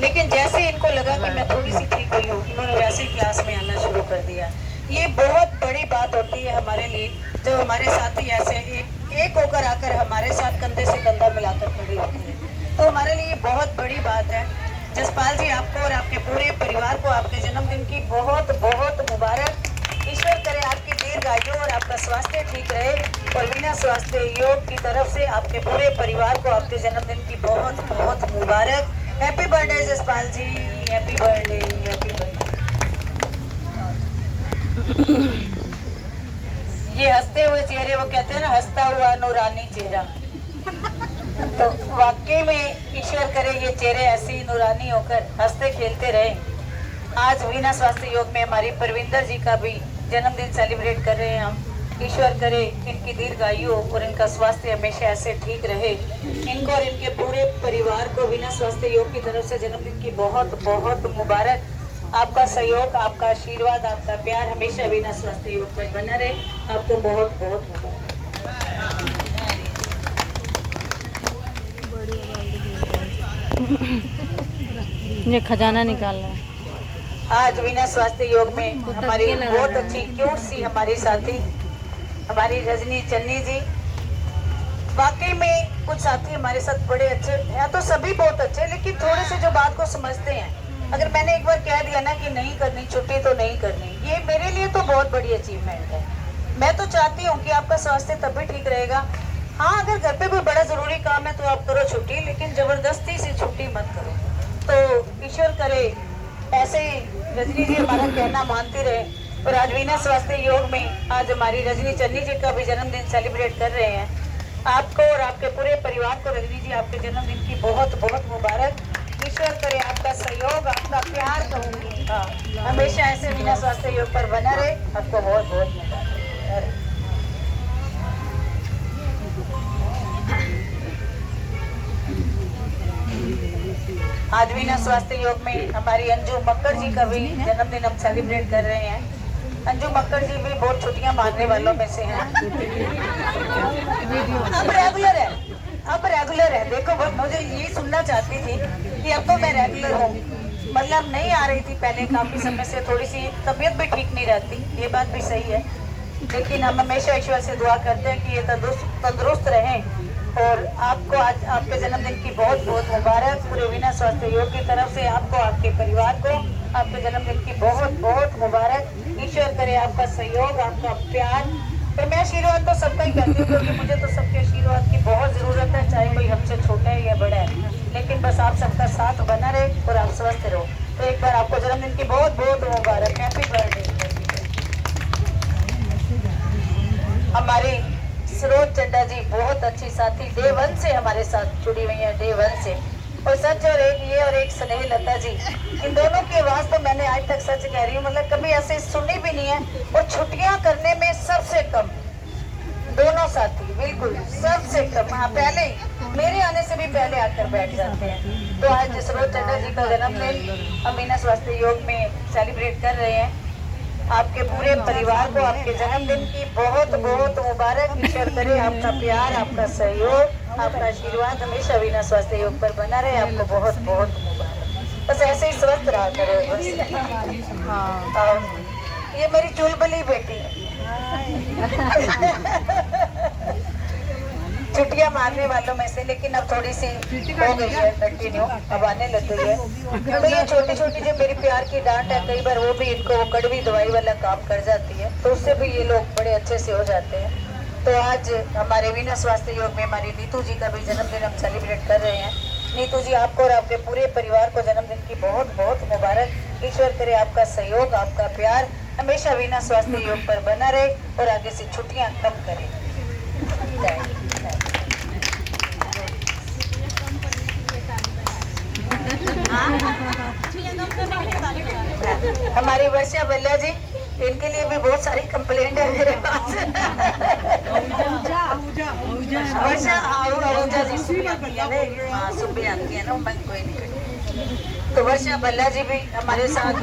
लेकिन जैसे इनको लगा कि मैं थोड़ी सी ठीक हुई हूँ, इन्होंने वैसे ही क्लास में आना शुरू कर दिया। ये बहुत बड़ी बात होती है हमारे लिए, जब हमारे साथी ऐसे एक होकर आकर हमारे साथ कंधे से कंधा मिलाकर खड़े होते हैं, तो हमारे लिए बहुत बड़ी बात है। जसपाल जी, आपको और आपके पूरे परिवार को आपके जन्मदिन की बहुत बहुत मुबारक। ईश्वर करे आपकी दीर्घायु और आपका स्वास्थ्य ठीक रहे, और बिना स्वास्थ्य योग की तरफ से आपके पूरे परिवार को आपके जन्मदिन की बहुत बहुत मुबारक। हैप्पी बर्थडे जसपाल जी, हैप्पी बर्थडे, हैप्पी बर्थडे। ये हंसते हुए चेहरे, वो कहते हैं ना, हंसता हुआ नूरानी चेहरा। तो वाकई में ईश्वर करे ये चेहरे ऐसे ही नूरानी होकर हंसते खेलते रहे। आज बिना स्वास्थ्य योग में हमारी परविंदर जी का भी जन्मदिन सेलिब्रेट कर रहे हैं हम। ईश्वर करे इनकी दीर्घायु और इनका स्वास्थ्य हमेशा ऐसे ठीक रहे। इनको और इनके पूरे परिवार को बिना स्वास्थ्य योग की तरफ से जन्मदिन की बहुत बहुत मुबारक। आपका सहयोग, आपका आशीर्वाद, आपका प्यार हमेशा बिना स्वास्थ्य योग पर बना रहे। आपको बहुत बहुत मुबारक। ये खजाना निकाल रहा है। आज बिना स्वास्थ्य योग में हमारी बहुत अच्छी क्यूट सी हमारी साथी, हमारी रजनी चन्नी जी। वाकई में कुछ साथी हमारे साथ बड़े अच्छे हैं, तो सभी बहुत अच्छे, लेकिन थोड़े से जो बात को समझते हैं। अगर मैंने एक बार कह दिया ना कि नहीं करनी छुट्टी, तो नहीं करनी, ये मेरे लिए तो बहुत बड़ी अचीवमेंट है। मैं तो चाहती हूँ कि आपका स्वास्थ्य तब भी ठीक रहेगा। हाँ, अगर घर पे कोई बड़ा जरूरी काम है तो आप करो छुट्टी, लेकिन जबरदस्ती से छुट्टी मत करो। तो ईश्वर करे ऐसे ही रजनी जी हमारा कहना मानती रहे। और आज बिना स्वास्थ्य योग में आज हमारी रजनी चन्नी जी का भी जन्मदिन सेलिब्रेट कर रहे हैं। आपको और आपके पूरे परिवार को रजनी जी आपके जन्मदिन की बहुत बहुत मुबारक। ईश्वर करे आपका सहयोग, आपका प्यार कहूँगी, हाँ, हमेशा ऐसे बिना स्वास्थ्य योग पर बना रहे। आपको बहुत बहुत मुबारक। आज बिना स्वास्थ्य योग में हमारी अंजू मक्कर जी का भी जन्मदिन हम सेलिब्रेट कर रहे हैं। अंजू मक्कर जी भी बहुत छुट्टियां मारने वालों में से हैं। अब रेगुलर है। देखो, मुझे ये सुनना चाहती थी कि अब तो मैं रेगुलर हूँ। मतलब नहीं आ रही थी पहले, काफी समय से थोड़ी सी तबीयत भी ठीक नहीं रहती, ये बात भी सही है। लेकिन हम हमेशा ईश्वर से दुआ करते हैं कि ये तंदुरुस्त रहें। और आपको आज आपके जन्मदिन की बहुत बहुत मुबारक। पूरे बिना स्वास्थ्य योग की तरफ से आपको, आपके परिवार को आपके जन्मदिन की बहुत बहुत मुबारक। ईश्वर करे आपका सहयोग, आपका प्यार। और मैं आशीर्वाद तो सबका ही करती हूँ, क्योंकि मुझे तो सबके आशीर्वाद की बहुत जरूरत है, चाहे कोई हमसे छोटा है या बड़ा है। लेकिन बस आप सबका साथ बना रहे और आप स्वस्थ रहो। तो एक बार आपको जन्मदिन की बहुत बहुत मुबारक। Happy birthday. हमारी सरोज चड्डा जी बहुत अच्छी साथी, डे 1 से हमारे साथ जुड़ी हुई है, डे 1 से। और सच, और एक ये और एक स्नेह लता जी, इन दोनों की आवाज तो मैंने आज तक, सच कह रही हूँ, मतलब कभी ऐसे सुनी भी नहीं है। और छुट्टियां करने में सबसे कम दोनों साथी, बिल्कुल सबसे कम। हाँ, पहले मेरे आने से भी पहले आकर बैठ जाते हैं। तो आज सरोज चड्डा जी का जन्मदिन हम बिना स्वास्थ्य योग में सेलिब्रेट कर रहे हैं। आपके पूरे परिवार को आपके जन्मदिन की बहुत बहुत मुबारक। ईश्वर करे आपका प्यार, आपका सहयोग, आपका आशीर्वाद हमेशा बिना स्वास्थ्य योग पर बना रहे। आपको बहुत बहुत मुबारक। बस ऐसे ही स्वस्थ रहा करो बस। हाँ, ये मेरी चुलबुली बेटी छुट्टियां मारने वालों में से, लेकिन अब थोड़ी सी हो गई है कंटिन्यू, अब आने लग गई है। तो ये छोटी छोटी जो मेरी प्यार की डांट है, कई बार वो भी इनको वो कड़वी दवाई वाला काम कर जाती है, तो उससे भी ये लोग बड़े अच्छे से हो जाते हैं। तो आज हमारे बिना स्वास्थ्य योग में हमारी नीतू जी का भी जन्मदिन हम सेलिब्रेट कर रहे हैं। नीतू जी, आपको और आपके पूरे परिवार को जन्मदिन की बहुत बहुत मुबारक। ईश्वर करे आपका सहयोग, आपका प्यार हमेशा बिना स्वास्थ्य योग पर बना रहे और आगे से छुट्टियां कम करें। हमारी वर्षा बल्ला जी, इनके लिए भी बहुत सारी कंप्लेंट है मेरे पास। वर्षा आहूजा जी सुबह आती है ना, मैं कोई नहीं। तो वर्षा बल्ला जी भी हमारे साथ